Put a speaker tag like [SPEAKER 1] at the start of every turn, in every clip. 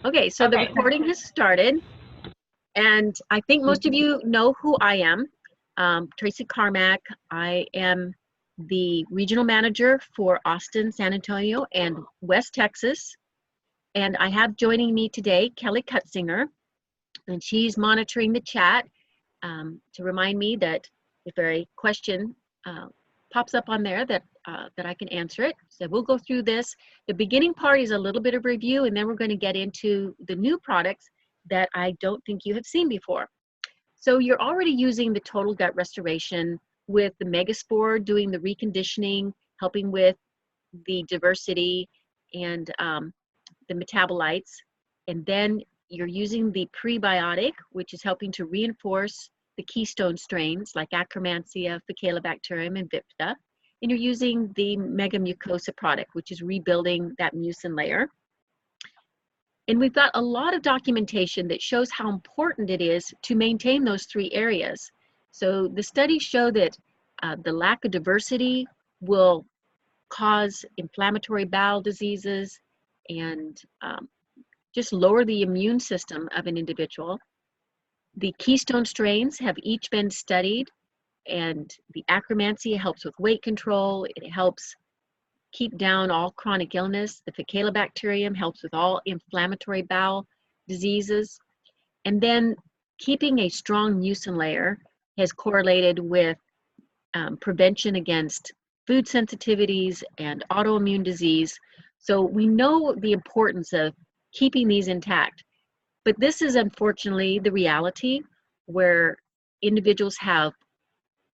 [SPEAKER 1] Okay, so the recording has started, and I think most of you know who I am. Tracy Carmack. I am the regional manager for Austin, San Antonio, and West Texas. And I have joining me today Kelly Cutzinger, and she's monitoring the chat to remind me that if a question pops up on there that I can answer it. So we'll go through this. The beginning part is a little bit of review, and then we're going to get into the new products that I don't think you have seen before. So you're already using the total gut restoration with the Megaspore, doing the reconditioning, helping with the diversity and the metabolites. And then you're using the prebiotic, which is helping to reinforce the keystone strains like Akkermansia, Faecalibacterium, and Vipta. And you're using the MMUC product, which is rebuilding that mucin layer. And we've got a lot of documentation that shows how important it is to maintain those three areas. So the studies show that the lack of diversity will cause inflammatory bowel diseases and just lower the immune system of an individual. The keystone strains have each been studied, and the Akkermansia helps with weight control. It helps keep down all chronic illness. The Faecalibacterium helps with all inflammatory bowel diseases. And then keeping a strong mucin layer has correlated with prevention against food sensitivities and autoimmune disease. So we know the importance of keeping these intact. But this is unfortunately the reality where individuals have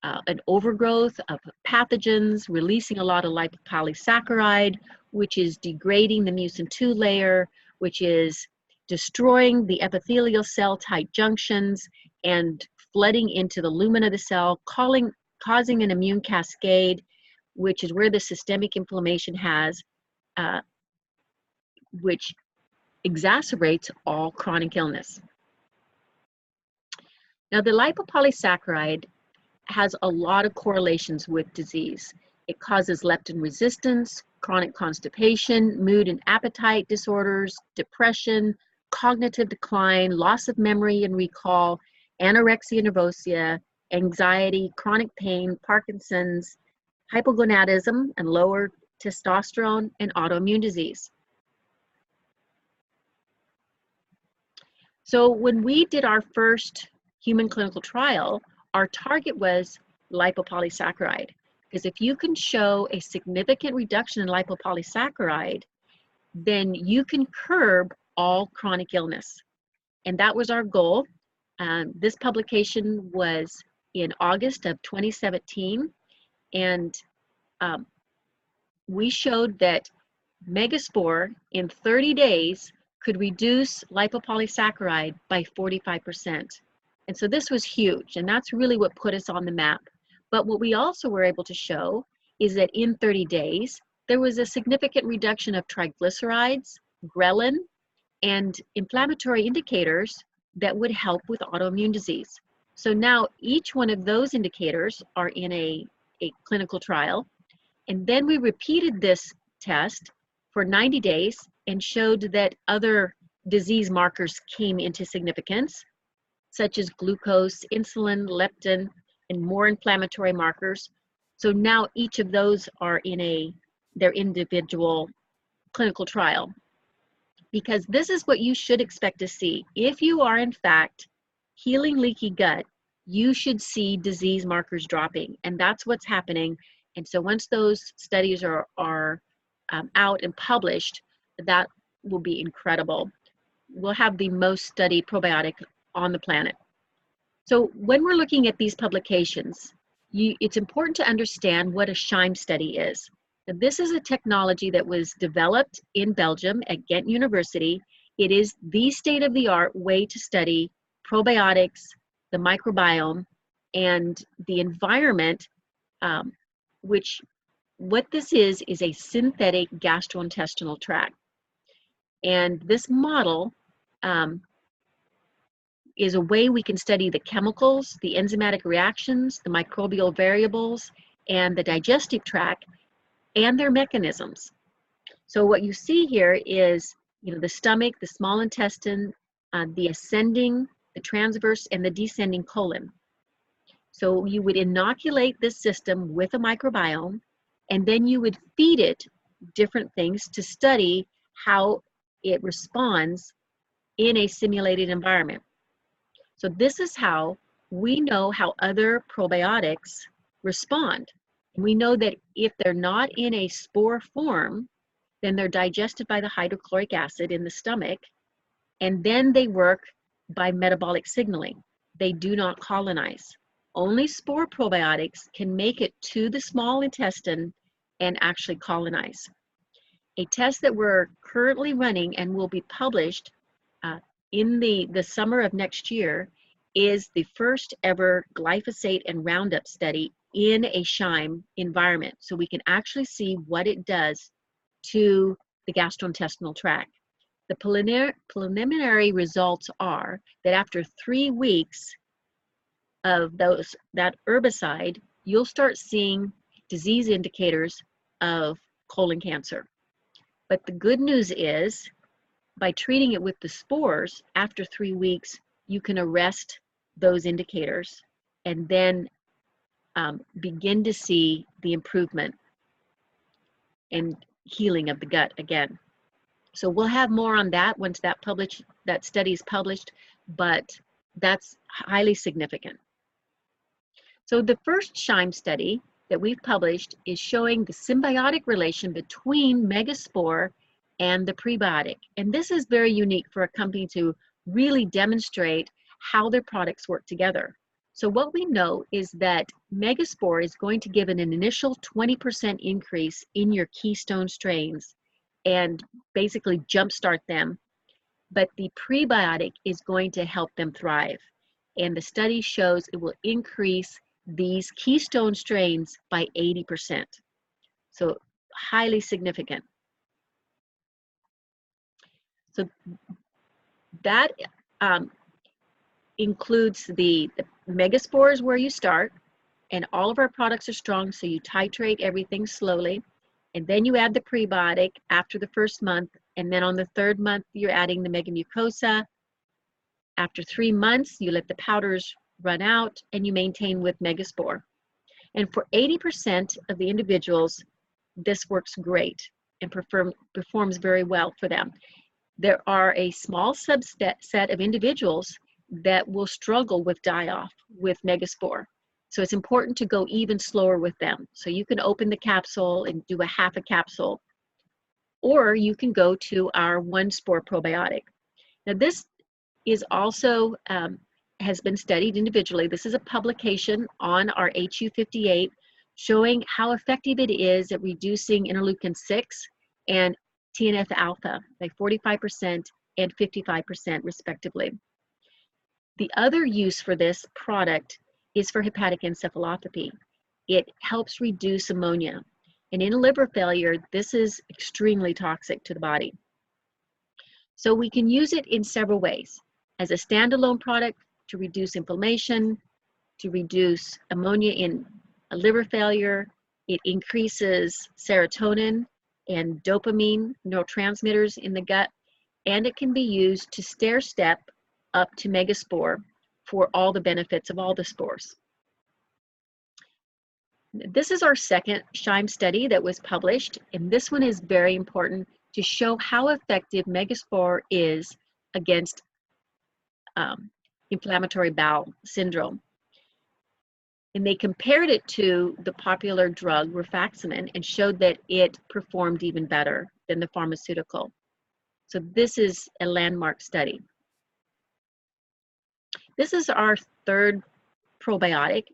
[SPEAKER 1] an overgrowth of pathogens, releasing a lot of lipopolysaccharide, which is degrading the mucin 2 layer, which is destroying the epithelial cell tight junctions and flooding into the lumen of the cell, causing an immune cascade, which is where the systemic inflammation has, which exacerbates all chronic illness. Now, the lipopolysaccharide has a lot of correlations with disease. It causes leptin resistance, chronic constipation, mood and appetite disorders, depression, cognitive decline, loss of memory and recall, anorexia nervosa, anxiety, chronic pain, Parkinson's, hypogonadism and lower testosterone, and autoimmune disease. So when we did our first human clinical trial, our target was lipopolysaccharide, because if you can show a significant reduction in lipopolysaccharide, then you can curb all chronic illness. And that was our goal. This publication was in August of 2017, and we showed that Megaspore in 30 days could reduce lipopolysaccharide by 45%. And so this was huge, and that's really what put us on the map. But what we also were able to show is that in 30 days, there was a significant reduction of triglycerides, ghrelin, and inflammatory indicators that would help with autoimmune disease. So now each one of those indicators are in a clinical trial. And then we repeated this test for 90 days and showed that other disease markers came into significance, such as glucose, insulin, leptin, and more inflammatory markers. So now each of those are in their individual clinical trial. Because this is what you should expect to see. If you are in fact healing leaky gut, you should see disease markers dropping, and that's what's happening. And so once those studies are out and published, that will be incredible. We'll have the most studied probiotic on the planet. So when we're looking at these publications, it's important to understand what a SHIME study is. Now, this is a technology that was developed in Belgium at Ghent University. It is the state-of-the-art way to study probiotics, the microbiome, and the environment, which what this is a synthetic gastrointestinal tract. And this model is a way we can study the chemicals, the enzymatic reactions, the microbial variables, and the digestive tract, and their mechanisms. So what you see here is the stomach, the small intestine, the ascending, the transverse, and the descending colon. So you would inoculate this system with a microbiome, and then you would feed it different things to study how it responds in a simulated environment. So this is how we know how other probiotics respond. We know that if they're not in a spore form, then they're digested by the hydrochloric acid in the stomach, and then they work by metabolic signaling. They do not colonize. Only spore probiotics can make it to the small intestine and actually colonize. A test that we're currently running and will be published in the summer of next year is the first ever glyphosate and Roundup study in a Scheim environment. So we can actually see what it does to the gastrointestinal tract. The preliminary results are that after 3 weeks of that herbicide, you'll start seeing disease indicators of colon cancer. But the good news is, by treating it with the spores, after 3 weeks, you can arrest those indicators and then begin to see the improvement and healing of the gut again. So we'll have more on that once that study is published, but that's highly significant. So the first Scheim study that we've published is showing the symbiotic relation between megaspore and the prebiotic. And this is very unique for a company to really demonstrate how their products work together. So what we know is that megaspore is going to give an initial 20% increase in your keystone strains and basically jumpstart them. But the prebiotic is going to help them thrive. And the study shows it will increase these keystone strains by 80%. So highly significant. So that includes the megaspores where you start, and all of our products are strong, so you titrate everything slowly, and then you add the prebiotic after the first month, and then on the 3rd month you're adding the megamucosa. After 3 months you let the powders run out and you maintain with megaspore. And for 80% of the individuals, this works great and performs very well for them. There are a small subset of individuals that will struggle with die-off with megaspore. So it's important to go even slower with them. So you can open the capsule and do a half a capsule, or you can go to our 1 spore probiotic. Now this is also has been studied individually. This is a publication on our HU58 showing how effective it is at reducing interleukin 6 and TNF alpha by 45% and 55% respectively. The other use for this product is for hepatic encephalopathy. It helps reduce ammonia. And in liver failure, this is extremely toxic to the body. So we can use it in several ways. As a standalone product to reduce inflammation, to reduce ammonia in a liver failure. It increases serotonin and dopamine neurotransmitters in the gut, and it can be used to stair-step up to megaspore for all the benefits of all the spores. This is our second Scheim study that was published, and this one is very important to show how effective megaspore is against inflammatory bowel syndrome. And they compared it to the popular drug rifaximin and showed that it performed even better than the pharmaceutical. So this is a landmark study. This is our 3rd probiotic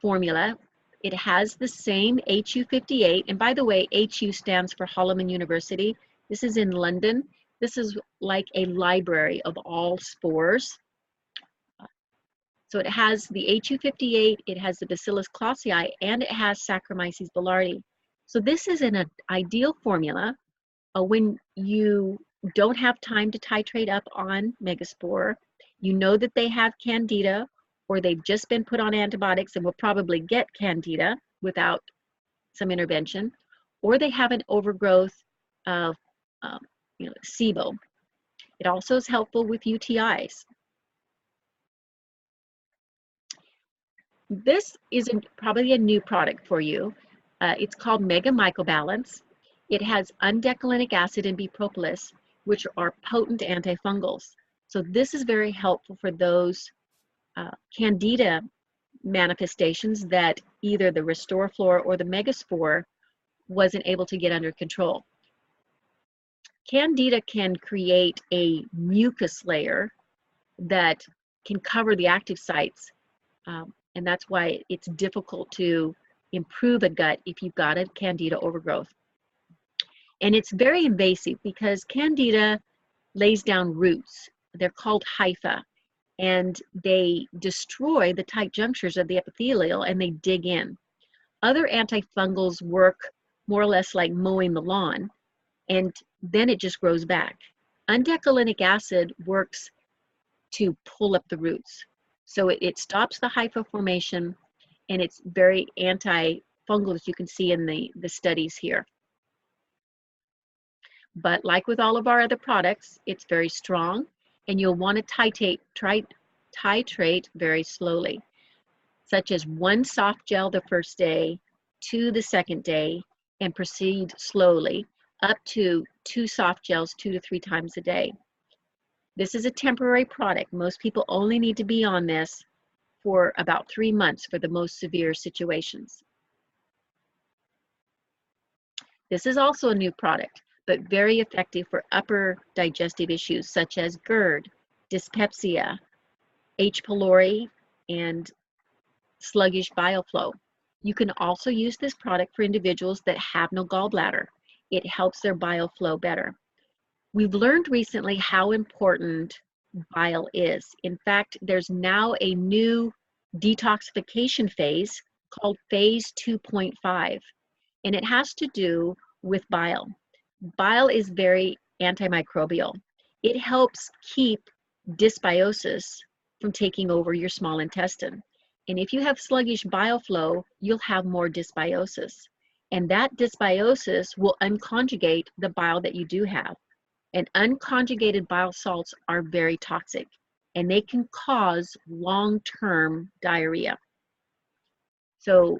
[SPEAKER 1] formula. It has the same HU58, and by the way, HU stands for Holloman University. This is in London. This is like a library of all spores. So it has the HU58, it has the Bacillus clausii, and it has Saccharomyces boulardii. So this is an ideal formula when you don't have time to titrate up on megaspore. You know that they have candida, or they've just been put on antibiotics and will probably get candida without some intervention, or they have an overgrowth of SIBO. It also is helpful with UTIs. This is probably a new product for you. It's called Mega Mycobalance. It has undecanoic acid and B-propolis, which are potent antifungals. So this is very helpful for those candida manifestations that either the RestoreFlora or the Megaspore wasn't able to get under control. Candida can create a mucus layer that can cover the active sites, and that's why it's difficult to improve a gut if you've got a candida overgrowth. And it's very invasive because candida lays down roots. They're called hypha, and they destroy the tight junctures of the epithelial and they dig in. Other antifungals work more or less like mowing the lawn, and then it just grows back. Undecanoic acid works to pull up the roots. So it stops the hypha formation, and it's very antifungal, as you can see in the studies here. But like with all of our other products, it's very strong, and you'll want to titrate very slowly, such as 1 soft gel the first day, 2 the second day, and proceed slowly up to 2 soft gels 2 to 3 times a day. This is a temporary product. Most people only need to be on this for about 3 months for the most severe situations. This is also a new product, but very effective for upper digestive issues such as GERD, dyspepsia, H. pylori, and sluggish bile flow. You can also use this product for individuals that have no gallbladder. It helps their bile flow better. We've learned recently how important bile is. In fact, there's now a new detoxification phase called phase 2.5, and it has to do with bile. Bile is very antimicrobial. It helps keep dysbiosis from taking over your small intestine. And if you have sluggish bile flow, you'll have more dysbiosis. And that dysbiosis will unconjugate the bile that you do have. And unconjugated bile salts are very toxic, and they can cause long-term diarrhea. So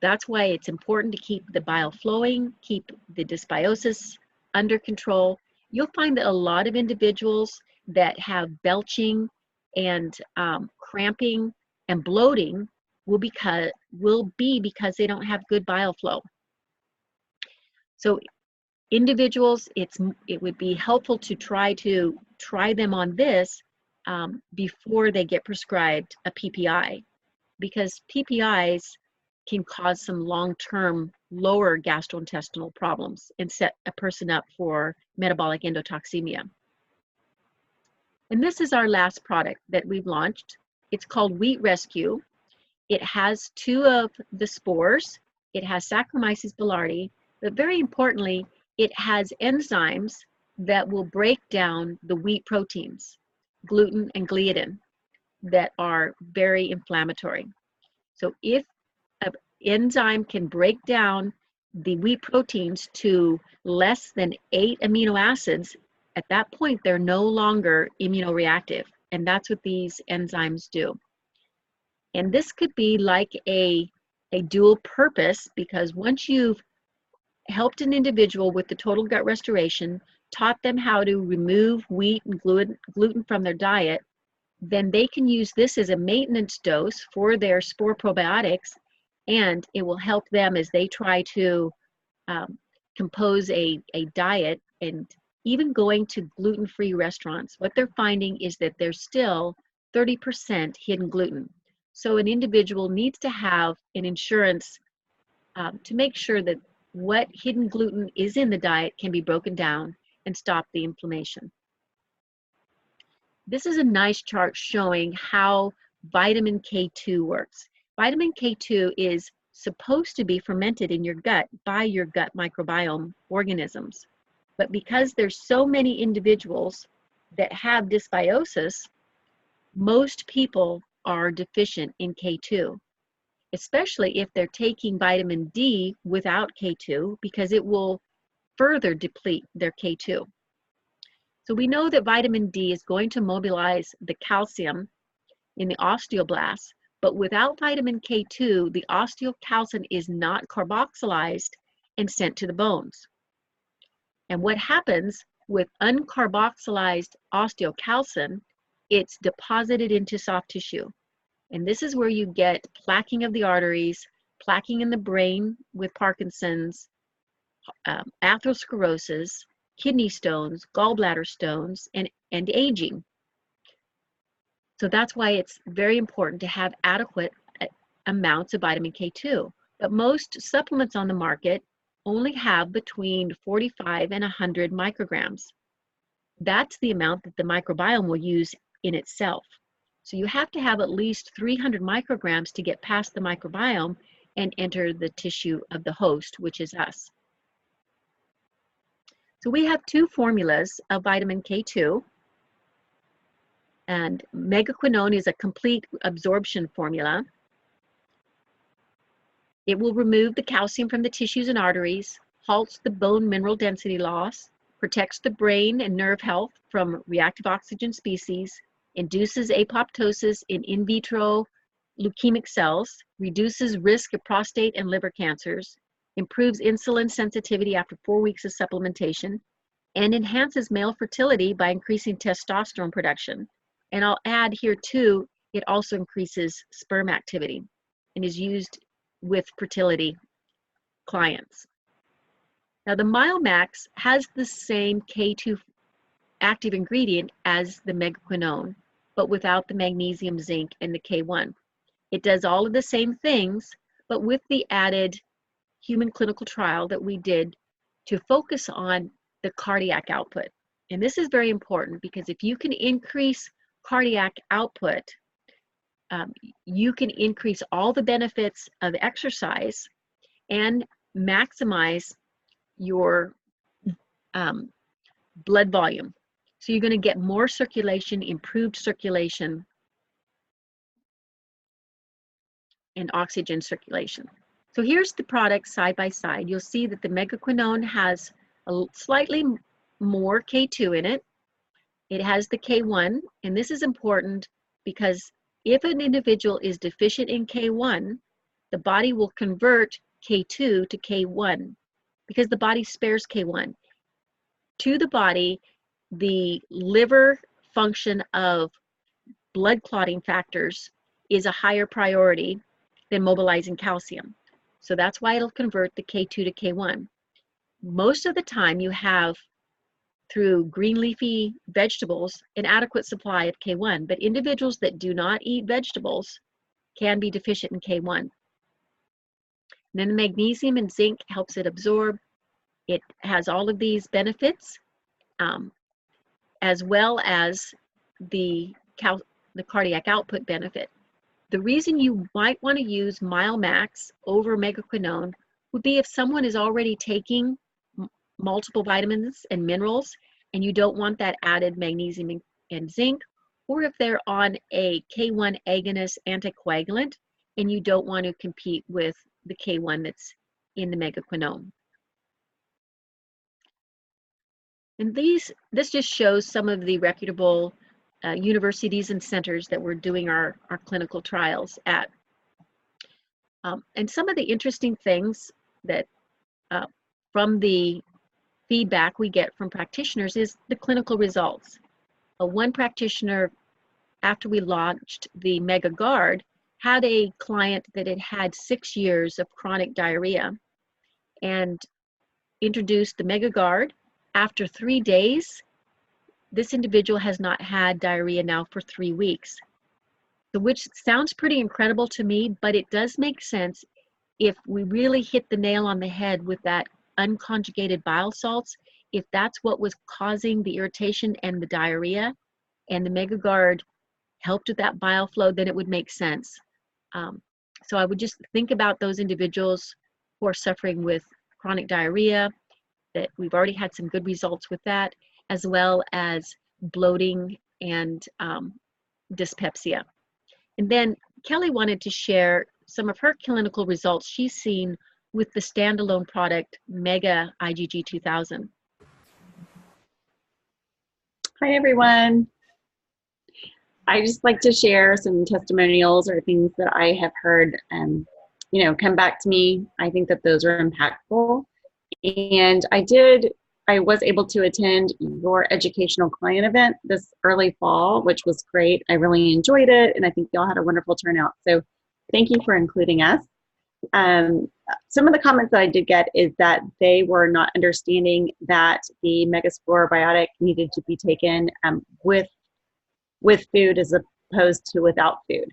[SPEAKER 1] that's why it's important to keep the bile flowing, keep the dysbiosis under control. You'll find that a lot of individuals that have belching and cramping and bloating will be because they don't have good bile flow. So individuals, it would be helpful to try them on this before they get prescribed a PPI, because PPIs can cause some long-term lower gastrointestinal problems and set a person up for metabolic endotoxemia. And this is our last product that we've launched. It's called Wheat Rescue. It has 2 of the spores. It has Saccharomyces boulardii, but very importantly, it has enzymes that will break down the wheat proteins, gluten and gliadin, that are very inflammatory. So if an enzyme can break down the wheat proteins to less than 8 amino acids, at that point they're no longer immunoreactive, and that's what these enzymes do. And this could be like a dual purpose, because once you've helped an individual with the total gut restoration, taught them how to remove wheat and gluten from their diet, then they can use this as a maintenance dose for their spore probiotics, and it will help them as they try to compose a diet. And even going to gluten-free restaurants, what they're finding is that there's still 30% hidden gluten. So an individual needs to have an insurance to make sure that what hidden gluten is in the diet can be broken down and stop the inflammation. This is a nice chart showing how vitamin K2 works. Vitamin K2 is supposed to be fermented in your gut by your gut microbiome organisms. But because there's so many individuals that have dysbiosis, most people are deficient in K2, especially if they're taking vitamin D without K2, because it will further deplete their K2. So we know that vitamin D is going to mobilize the calcium in the osteoblasts, but without vitamin K2, the osteocalcin is not carboxylized and sent to the bones. And what happens with uncarboxylized osteocalcin, it's deposited into soft tissue. And this is where you get plaquing of the arteries, plaquing in the brain with Parkinson's, atherosclerosis, kidney stones, gallbladder stones, and aging. So that's why it's very important to have adequate amounts of vitamin K2. But most supplements on the market only have between 45 and 100 micrograms. That's the amount that the microbiome will use in itself. So you have to have at least 300 micrograms to get past the microbiome and enter the tissue of the host, which is us. So we have two formulas of vitamin K2, and megaquinone is a complete absorption formula. It will remove the calcium from the tissues and arteries, halts the bone mineral density loss, protects the brain and nerve health from reactive oxygen species, induces apoptosis in vitro leukemic cells, reduces risk of prostate and liver cancers, improves insulin sensitivity after 4 weeks of supplementation, and enhances male fertility by increasing testosterone production. And I'll add here too, it also increases sperm activity and is used with fertility clients. Now the MMUC has the same K2 active ingredient as the megaquinone, but without the magnesium, zinc, and the K1. It does all of the same things, but with the added human clinical trial that we did to focus on the cardiac output. And this is very important because if you can increase cardiac output, you can increase all the benefits of exercise and maximize your blood volume. So you're going to get more circulation, improved circulation, and oxygen circulation. So here's the products side by side. You'll see that the megaquinone has a slightly more K2 in it. It has the K1, and this is important because if an individual is deficient in K1, the body will convert K2 to K1 because the body spares K1. To the body, the liver function of blood clotting factors is a higher priority than mobilizing calcium. So that's why it'll convert the K2 to K1. Most of the time you have, through green leafy vegetables, an adequate supply of K1, but individuals that do not eat vegetables can be deficient in K1. And then the magnesium and zinc helps it absorb. It has all of these benefits, as well as the cardiac output benefit. The reason you might want to use MMUC over megaquinone would be if someone is already taking multiple vitamins and minerals and you don't want that added magnesium and zinc, or if they're on a K1 agonist anticoagulant and you don't want to compete with the K1 that's in the megaquinone. And this just shows some of the reputable universities and centers that we're doing our clinical trials at. And some of the interesting things that from the feedback we get from practitioners is the clinical results. One practitioner, after we launched the Mega Guard, had a client that had had 6 years of chronic diarrhea and introduced the Mega Guard. After 3 days, this individual has not had diarrhea now for 3 weeks, which sounds pretty incredible to me, but it does make sense if we really hit the nail on the head with that unconjugated bile salts. If that's what was causing the irritation and the diarrhea, and the Mega Guard helped with that bile flow, then it would make sense. So I would just think about those individuals who are suffering with chronic diarrhea, that we've already had some good results with that, as well as bloating and dyspepsia. And then Kelly wanted to share some of her clinical results she's seen with the standalone product Mega IgG 2000.
[SPEAKER 2] Hi, everyone. I just like to share some testimonials or things that I have heard, come back to me. I think that those are impactful. And I was able to attend your educational client event this early fall, which was great. I really enjoyed it, and I think y'all had a wonderful turnout. So thank you for including us. Some of the comments that I did get is that they were not understanding that the Megaspore biotic needed to be taken with food as opposed to without food.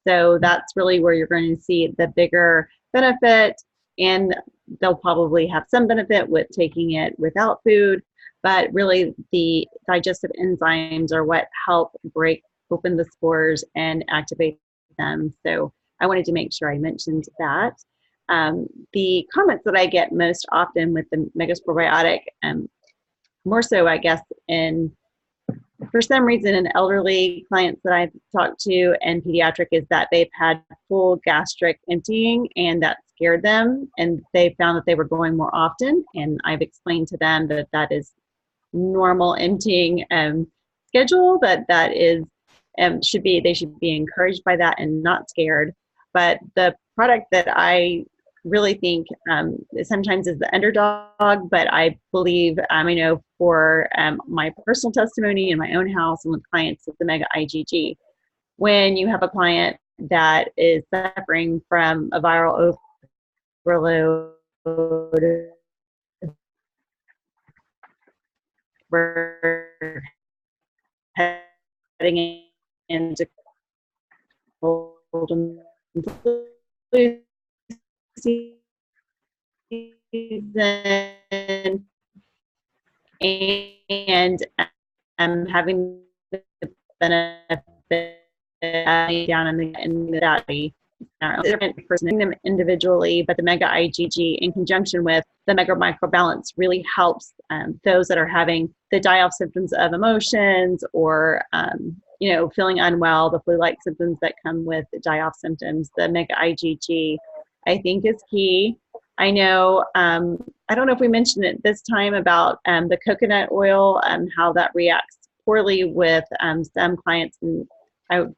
[SPEAKER 2] So that's really where you're going to see the bigger benefit, and they'll probably have some benefit with taking it without food, but really the digestive enzymes are what help break open the spores and activate them. So I wanted to make sure I mentioned that. The comments that I get most often with the Megaspore biotic, more so I guess for some reason in elderly clients that I've talked to and pediatric, is that they've had full gastric emptying and that scared them, and they found that they were going more often, and I've explained to them that that is normal emptying schedule, that is they should be encouraged by that and not scared. But the product that I really think sometimes is the underdog, but I believe, I know for my personal testimony in my own house and with clients with the Mega IgG, when you have a client that is suffering from a viral overload, we're heading into cold and flu season, and having the benefit down in the body. Different person them individually, but the Mega IgG in conjunction with the Mega Microbalance really helps those that are having the die-off symptoms of emotions or feeling unwell, the flu-like symptoms that come with the die-off symptoms. The Mega IgG, I think, is key. I know, I don't know if we mentioned it this time about the coconut oil and how that reacts poorly with some clients, and I'm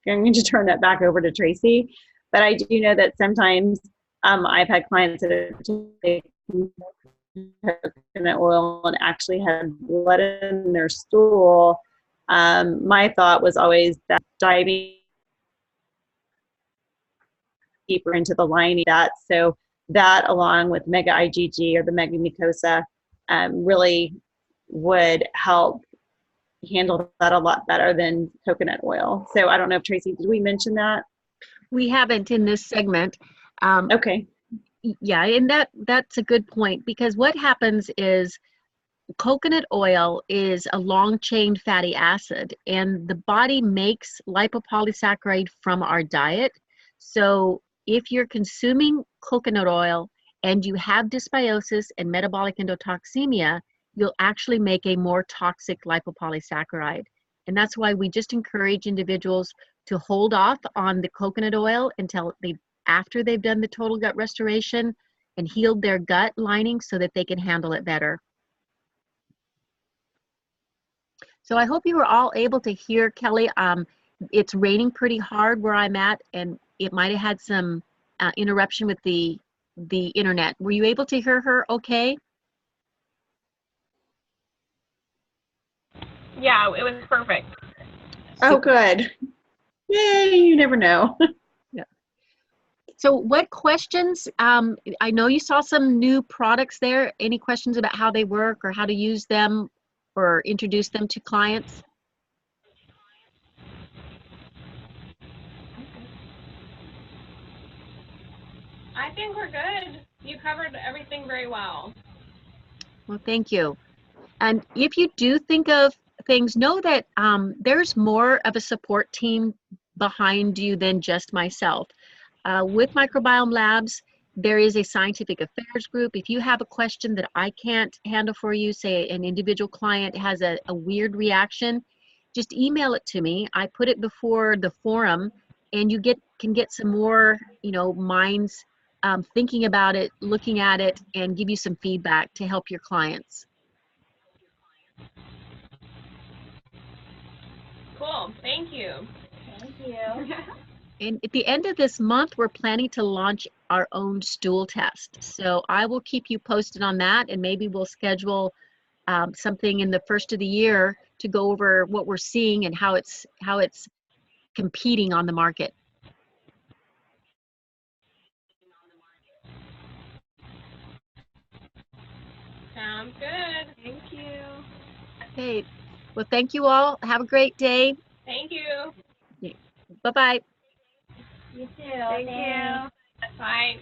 [SPEAKER 2] going to turn that back over to Tracy. But I do know that sometimes I've had clients that have taken coconut oil and actually had blood in their stool. My thought was always that diving deeper into the lining, so that along with Mega IgG or the Mega Mucosa really would help handle that a lot better than coconut oil. So I don't know if Tracy, did we mention that?
[SPEAKER 1] We haven't in this segment.
[SPEAKER 2] Okay.
[SPEAKER 1] Yeah, and that's a good point, because what happens is coconut oil is a long-chain fatty acid, and the body makes lipopolysaccharide from our diet. So if you're consuming coconut oil and you have dysbiosis and metabolic endotoxemia, you'll actually make a more toxic lipopolysaccharide. And that's why we just encourage individuals to hold off on the coconut oil until after they've done the total gut restoration and healed their gut lining so that they can handle it better. So I hope you were all able to hear Kelly. It's raining pretty hard where I'm at, and it might have had some interruption with the internet. Were you able to hear her okay?
[SPEAKER 3] Yeah, it was perfect.
[SPEAKER 2] Oh, good. Yay, you never know.
[SPEAKER 1] Yeah. So what questions, I know you saw some new products there. Any questions about how they work or how to use them or introduce them to clients?
[SPEAKER 3] I think we're good. You covered everything very well.
[SPEAKER 1] Well, thank you. And if you do think of things, know that there's more of a support team behind you than just myself. With Microbiome Labs, there is a scientific affairs group. If you have a question that I can't handle for you, say an individual client has a weird reaction, just email it to me. I put it before the forum, and you can get some more, minds thinking about it, looking at it, and give you some feedback to help your clients.
[SPEAKER 3] Cool. Thank you.
[SPEAKER 4] Thank you.
[SPEAKER 1] And at the end of this month, we're planning to launch our own stool test. So I will keep you posted on that, and maybe we'll schedule something in the first of the year to go over what we're seeing and how it's competing on the market.
[SPEAKER 3] Sounds good.
[SPEAKER 4] Thank you.
[SPEAKER 1] Okay. Well, thank you all. Have a great day.
[SPEAKER 3] Thank you.
[SPEAKER 1] Bye-bye.
[SPEAKER 4] You too.
[SPEAKER 3] Thank
[SPEAKER 4] Thanks.
[SPEAKER 3] you. Bye.